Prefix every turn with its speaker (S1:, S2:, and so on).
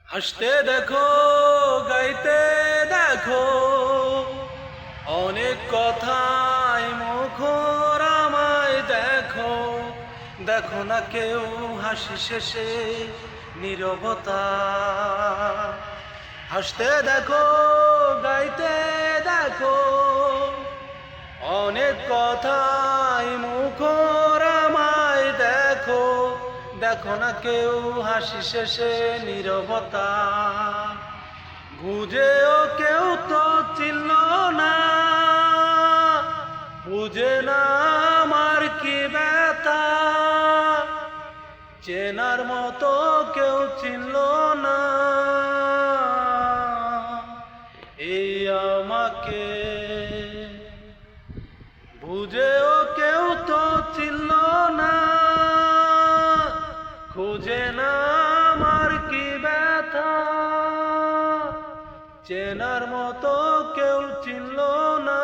S1: হাসতে দেখো, গাইতে দেখো, অনেক কথাই মুখর আমায় দেখো। দেখো না কেউ হাসি শেষে নীরবতা। হাসতে দেখো, গাইতে দেখো, অনেক কথাই মুখর আমায় দেখো। দেখো না কেউ হাসি শেষে নীরবতা। বুঝেও কেউ তো চিনল না, বুঝে না আমার কি ব্যথা। চেনার মতো কেউ চিনল না এই আমাকে। বুঝেও কেউ তো চিনল না, খুঁজে না আমার কি ব্যথা। চেনার মতো কেউ চিনল না।